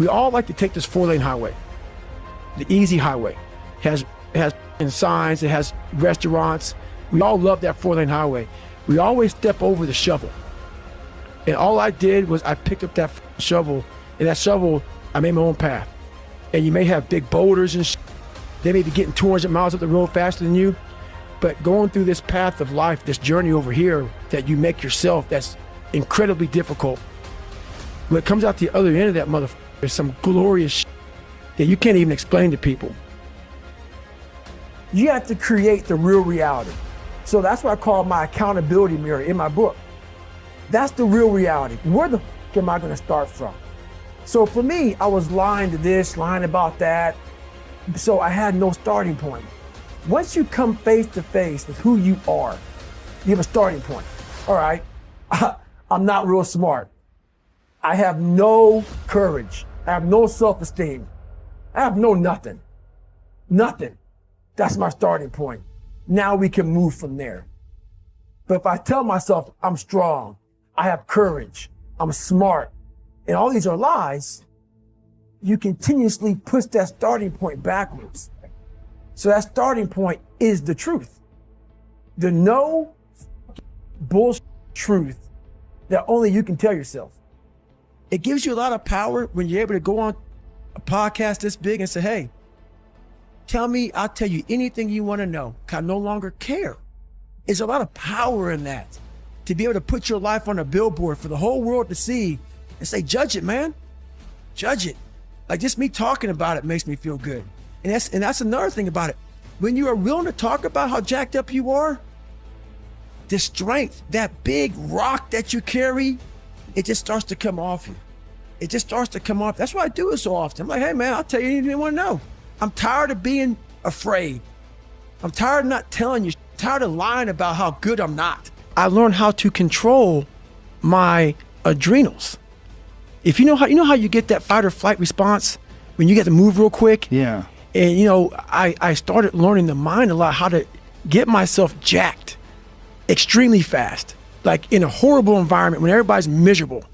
We all like to take this 4-lane highway, the easy highway. It has signs, it has restaurants. We all love that 4-lane highway. We always step over the shovel. And all I did was I picked up that shovel, and that shovel, I made my own path. And you may have big boulders and they may be getting 200 miles up the road faster than you, but going through this path of life, this journey over here that you make yourself, that's incredibly difficult. What comes out the other end of that motherfucker is some glorious that you can't even explain to people. You have to create the real reality. So that's what I call my accountability mirror in my book. That's the real reality. Where the am I gonna start from? So for me, I was lying to this, lying about that. So I had no starting point. Once you come face to face with who you are, you have a starting point. All right, I'm not real smart. I have no courage. I have no self-esteem. I have no nothing. Nothing. That's my starting point. Now we can move from there. But if I tell myself I'm strong, I have courage, I'm smart, and all these are lies, you continuously push that starting point backwards. So that starting point is the truth. The no bullshit truth that only you can tell yourself. It gives you a lot of power when you're able to go on a podcast this big and say, hey, tell me, I'll tell you anything you want to know, 'cause I no longer care. There's a lot of power in that. To be able to put your life on a billboard for the whole world to see and say, judge it, man. Judge it. Like just me talking about it makes me feel good. And that's another thing about it. When you are willing to talk about how jacked up you are, the strength, that big rock that you carry, it just starts to come off you. It just starts to come off. That's why I do it so often. I'm like, hey man, I'll tell you anything you want to know. I'm tired of being afraid. I'm tired of not telling you. I'm tired of lying about how good I'm not. I learned how to control my adrenals. If you know how you get that fight or flight response when you get to move real quick. Yeah. And I started learning the mind a lot, how to get myself jacked extremely fast, like in a horrible environment when everybody's miserable.